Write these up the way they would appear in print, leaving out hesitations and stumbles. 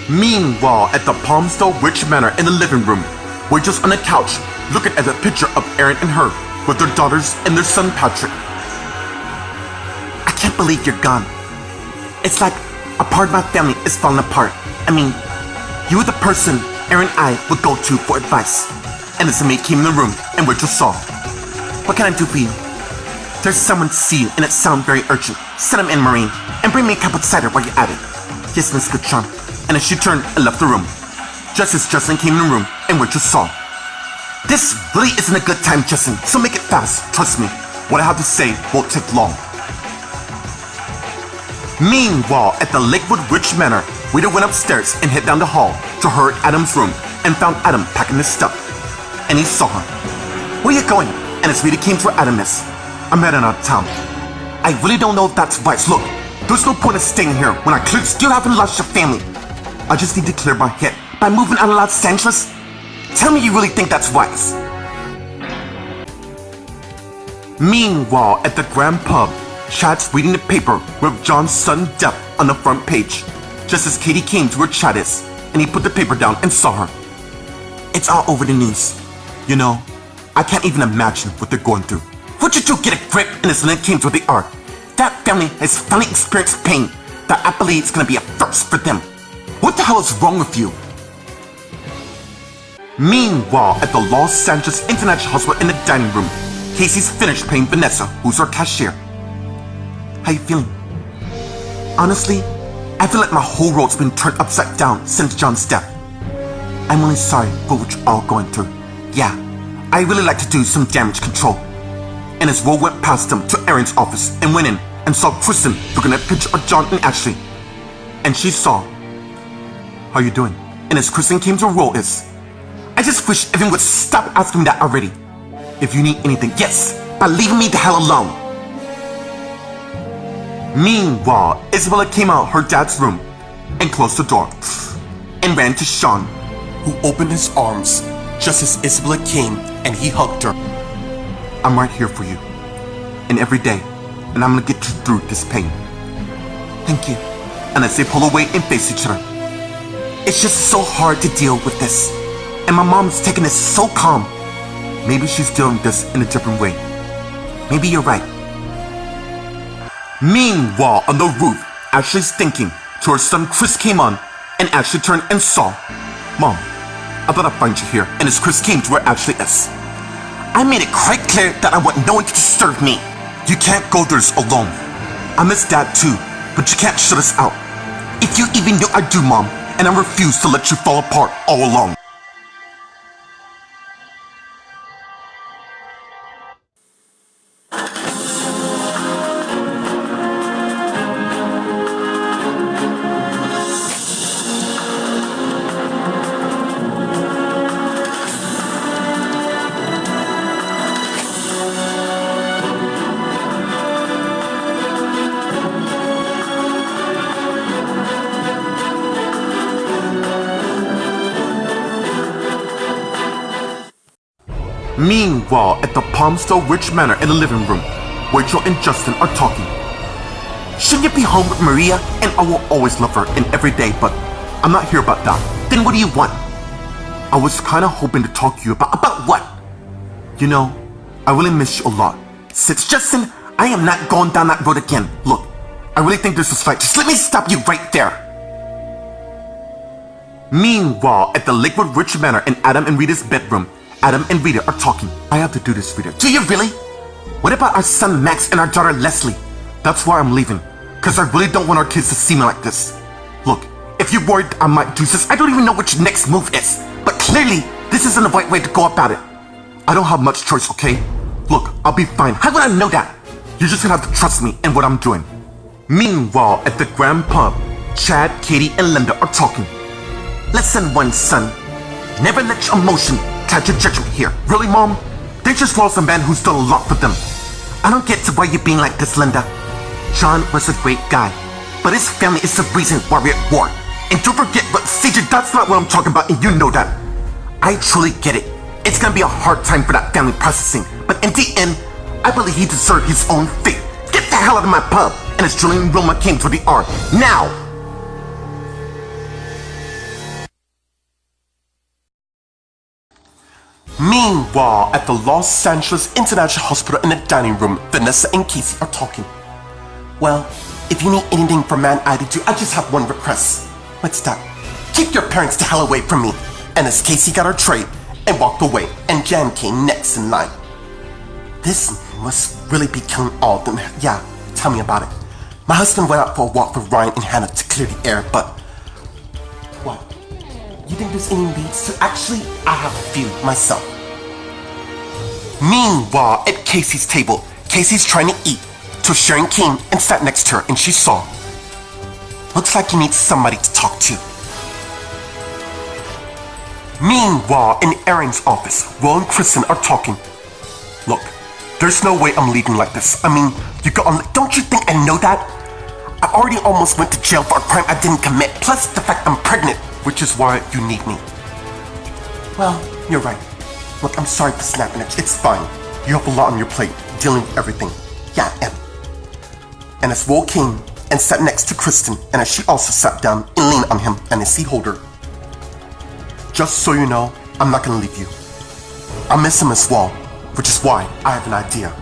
Meanwhile, at the Palmstone Rich Manor in the living room, we're just on the couch looking at a picture of Erin and her with their daughters and their son Patrick. I can't believe you're gone. It's like a part of my family is falling apart. I mean, you were the person Erin and I would go to for advice. And as the maid came in the room and we just saw, what can I do for you? There's someone to see you and it sounds very urgent. Send him in, Marine, and bring me a cup of cider while you're at it. Yes, Miss Goodcharm. And as she turned and left the room, just as Justin came in the room and we just saw, this really isn't a good time, Justin, so make it fast. Trust me, what I have to say won't take long. Meanwhile, at the Lakewood Rich Manor, Rita went upstairs and head down the hall to her Adam's room and found Adam packing his stuff. And he saw her. Where are you going? And as Rita came to where Adam is, I'm heading out of town. I really don't know if that's wise. Look, there's no point in staying here when I still haven't lost your family. I just need to clear my head by moving out of Los Angeles. Tell me you really think that's wise. Meanwhile, at the Grand Pub, Chad's reading the paper with John's sudden death on the front page, just as Katie came to where Chad is, and he put the paper down and saw her. It's all over the news. You know, I can't even imagine what they're going through. Would you two get a grip? And as Lynn came to the art, that family has finally experienced pain that I believe is going to be a first for them. What the hell is wrong with you? Meanwhile, at the Los Angeles International Hospital in the dining room, Casey's finished paying Vanessa, who's her cashier. How you feeling? Honestly, I feel like my whole world's been turned upside down since John's death. I'm really sorry for what you're all going through. Yeah, I really like to do some damage control. And as Will went past them to Erin's office and went in and saw Kristen looking at a picture of John and Ashley. And she saw, how you doing? And as Kristen came to Will is, I just wish everyone would stop asking me that already. If you need anything, yes, by leaving me the hell alone. Meanwhile, Isabella came out her dad's room and closed the door and ran to Sean, who opened his arms just as Isabella came and he hugged her. I'm right here for you, and every day, and I'm gonna get you through this pain. Thank you. And as they pull away and face each other, it's just so hard to deal with this, and my mom's taking this so calm. Maybe she's dealing with this in a different way. Maybe you're right. Meanwhile, on the roof, Ashley's thinking till her son Chris came on, and Ashley turned and saw, Mom, I thought I'd find you here. And as Chris came to where Ashley is, I made it quite clear that I want no one to disturb me. You can't go through this alone. I miss Dad too, but you can't shut us out. If you even knew I do, Mom, and I refuse to let you fall apart all alone. Meanwhile, at the Palmstone Rich Manor in the living room, Rachel and Justin are talking. Shouldn't you be home with Maria? And I will always love her in every day, but I'm not here about that. Then what do you want? I was kinda hoping to talk to you about what? You know, I really miss you a lot. Since Justin, I am not going down that road again. Look, I really think this is right. Just let me stop you right there. Meanwhile, at the Lakewood Rich Manor in Adam and Rita's bedroom, Adam and Rita are talking. I have to do this, Rita. Do you really? What about our son Max and our daughter Leslie? That's why I'm leaving. Cause I really don't want our kids to see me like this. Look, if you're worried I might do this, I don't even know what your next move is. But clearly, this isn't the right way to go about it. I don't have much choice, okay? Look, I'll be fine. How would I know that? You're just gonna have to trust me in what I'm doing. Meanwhile, at the Grand Pub, Chad, Katie, and Linda are talking. Listen, one son. Never let your emotion catch your judgment here. Really, Mom? They just lost a man who's done a lot for them. I don't get to why you're being like this, Linda. John was a great guy, but his family is the reason why we're at war. And don't forget, but CJ, that's not what I'm talking about, and you know that. I truly get it. It's gonna be a hard time for that family processing, but in the end, I believe he deserved his own fate. Get the hell out of my pub! And as Julie and Wilma came to the R, now! Meanwhile, at the Los Angeles International Hospital in the dining room, Vanessa and Casey are talking. Well, if you need anything from Man I to do, I just have one request. What's that? Keep your parents the hell away from me. And as Casey got her tray and walked away, and Jan came next in line. This must really be killing all of them. Yeah, tell me about it. My husband went out for a walk with Ryan and Hannah to clear the air, but... What? You think there's any leads to... Actually, I have a few myself. Meanwhile, at Casey's table, Casey's trying to eat, so Sharon came and sat next to her, and she saw. Looks like you need somebody to talk to. Meanwhile, in Erin's office, Will and Kristen are talking. Look, there's no way I'm leaving like this. I mean, you go on. Don't you think I know that? I already almost went to jail for a crime I didn't commit, plus the fact I'm pregnant, which is why you need me. Well, you're right. Look, I'm sorry for snapping at you. It's fine. You have a lot on your plate, dealing with everything. Yeah, and as Will came and sat next to Kristen, and as she also sat down and leaned on him and his seat holder. Just so you know, I'm not gonna leave you. I miss him as well, which is why I have an idea.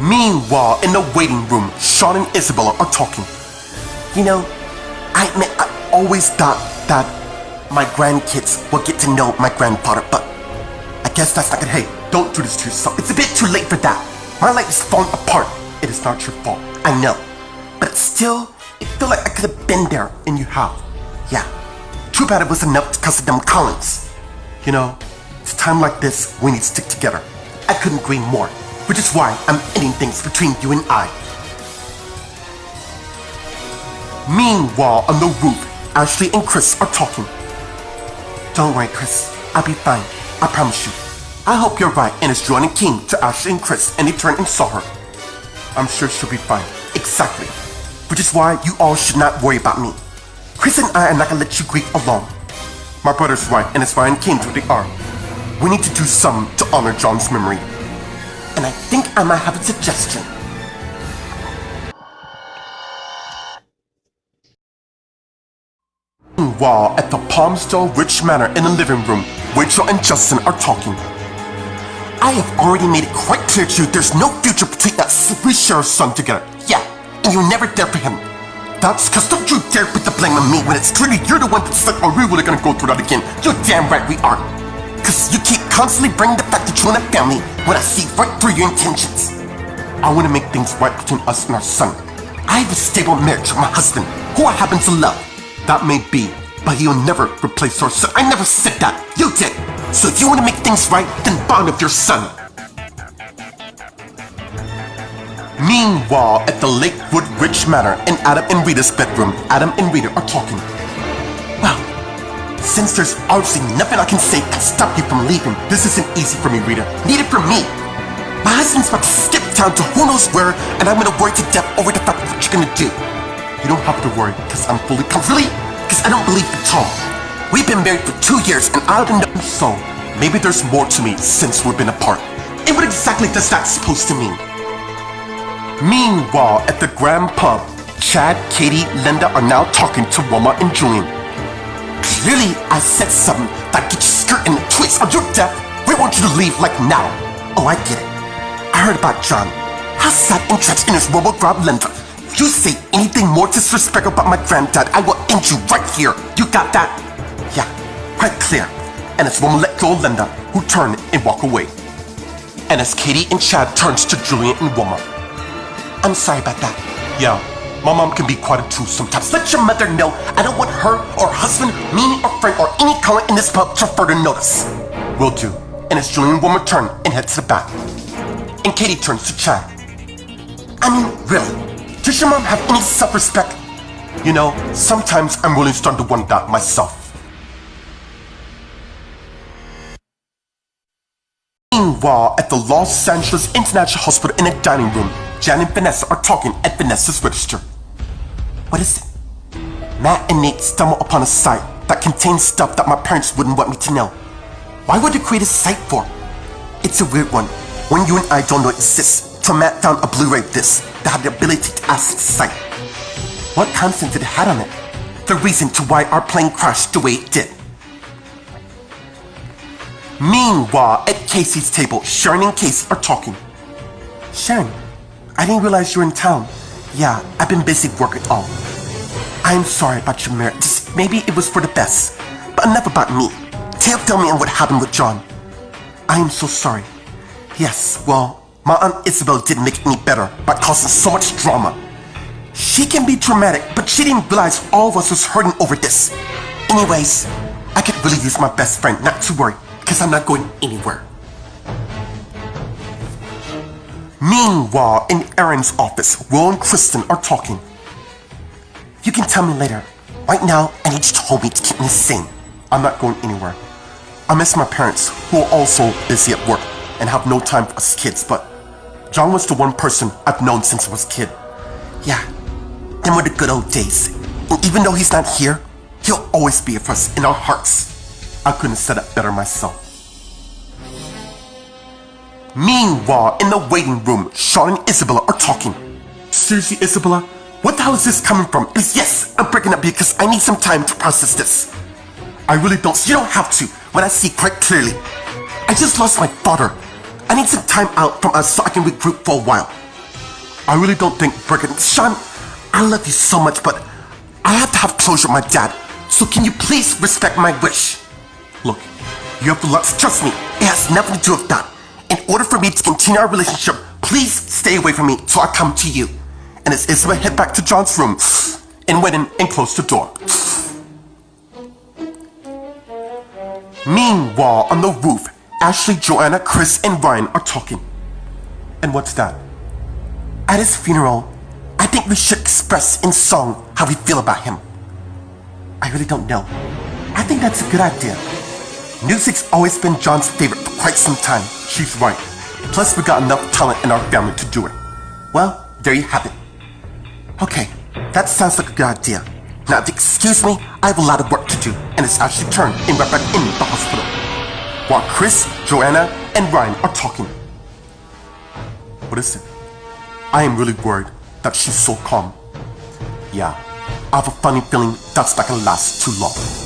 Meanwhile, in the waiting room, Sean and Isabella are talking. You know, I admit I always thought that my grandkids will get to know my grandfather, but I guess that's not good. Hey, don't do this to yourself. It's a bit too late for that. My life is falling apart. It is not your fault. I know. But still, it feels like I could have been there, and you have. Yeah. Too bad it was enough because of them Collins. You know, it's a time like this we need to stick together. I couldn't agree more, which is why I'm ending things between you and I. Meanwhile, on the roof, Ashley and Chris are talking. Don't worry, Chris. I'll be fine. I promise you. I hope you're right, and as Joanna came to Ashley and Chris and they turned and saw her. I'm sure she'll be fine. Exactly. Which is why you all should not worry about me. Chris and I are not gonna let you grieve alone. My brother's right, and as Ryan came to the arm. We need to do something to honor John's memory. And I think I might have a suggestion. Meanwhile, at the Palmsdale Ridge Manor in the living room, Rachel and Justin are talking. I have already made it quite clear to you there's no future between us if we share a son together. Yeah, and you're never there for him. That's because don't you dare put the blame on me when it's clearly you're the one that's like, are we really gonna go through that again? You're damn right we are. Because you keep constantly bringing the fact that you and a family when I see right through your intentions. I want to make things right between us and our son. I have a stable marriage with my husband, who I happen to love. That may be, but he'll never replace our son. I never said that. You did. So if you want to make things right, then bond with your son. Meanwhile, at the Lakewood Ridge Manor in Adam and Rita's bedroom, Adam and Rita are talking. Well, since there's obviously nothing I can say to stop you from leaving, this isn't easy for me, Rita. Neither for me. My husband's about to skip town to who knows where, and I'm gonna worry to death over the fact of what you're gonna do. You don't have to worry, because I'm fully really? Because I don't believe it at all. We've been married for 2 years, and I don't know. So, maybe there's more to me since we've been apart. And what exactly does that supposed to mean? Meanwhile, at the Grand Pub, Chad, Katie, Linda are now talking to Wilma and Julian. Clearly, I said something that gets your skirt in the twist. Are you deaf? We want you to leave like now. Oh, I get it. I heard about John. How sad and tragic in his world will grab Linda. If you say anything more disrespectful about my granddad, I will end you right here. You got that? Yeah, quite clear. And as Wilma let go of Linda, who turned and walked away. And as Katie and Chad turns to Julian and Wilma. I'm sorry about that. Yeah, my mom can be quite a tool sometimes. Let your mother know I don't want her or husband, me or friend or any color in this pub to further notice. Will do. And as Julian and Wilma turn and head to the back. And Katie turns to Chad. I mean, really? Does your mom have any self-respect? You know, sometimes I'm really starting to wonder that myself. Meanwhile, at the Los Angeles International Hospital in a dining room, Jan and Vanessa are talking at Vanessa's register. What is it? Matt and Nate stumble upon a site that contains stuff that my parents wouldn't want me to know. Why would you create a site for? It's a weird one. When you and I don't know it exists, till Matt found a Blu-ray disc that had the ability to access the site. What content did it have on it? The reason to why our plane crashed the way it did. Meanwhile, at Casey's table, Sharon and Casey are talking. Sharon, I didn't realize you were in town. Yeah, I've been busy working all. I'm sorry about your marriage. Maybe it was for the best, but enough about me. Tell me what happened with John. I am so sorry. Yes, well, my Aunt Isabel didn't make it any better by causing so much drama. She can be dramatic, but she didn't realize all of us was hurting over this. Anyways, I could really use my best friend not to worry, because I'm not going anywhere. Meanwhile, in Aaron's office, Will and Kristen are talking. You can tell me later. Right now, I need you to hold me to keep me sane. I'm not going anywhere. I miss my parents, who are also busy at work and have no time for us kids, but John was the one person I've known since I was a kid. Yeah, them were the good old days. And even though he's not here, he'll always be with us in our hearts. I couldn't have said it better myself. Meanwhile, in the waiting room, Sean and Isabella are talking. Seriously, Isabella? What the hell is this coming from? Yes, I'm breaking up because I need some time to process this. I really don't. You don't have to when I see quite clearly. I just lost my father. I need some time out from us so I can regroup for a while. I really don't think breaking up. Sean, I love you so much, but I have to have closure with my dad. So can you please respect my wish? Look, you have to trust me. It has nothing to do with that. In order for me to continue our relationship, please stay away from me till I come to you. And as Isabel head back to John's room and went in and closed the door. Meanwhile, on the roof, Ashley, Joanna, Chris, and Ryan are talking. And what's that? At his funeral, I think we should express in song how we feel about him. I really don't know. I think that's a good idea. Music's always been John's favorite for quite some time. She's right. Plus, we got enough talent in our family to do it. Well, there you have it. Okay, that sounds like a good idea. Now, if you excuse me, I have a lot of work to do, and it's Ashley's turn and we're back in the hospital. While Chris, Joanna, and Ryan are talking. What is it? I am really worried that she's so calm. Yeah, I have a funny feeling that's not gonna last too long.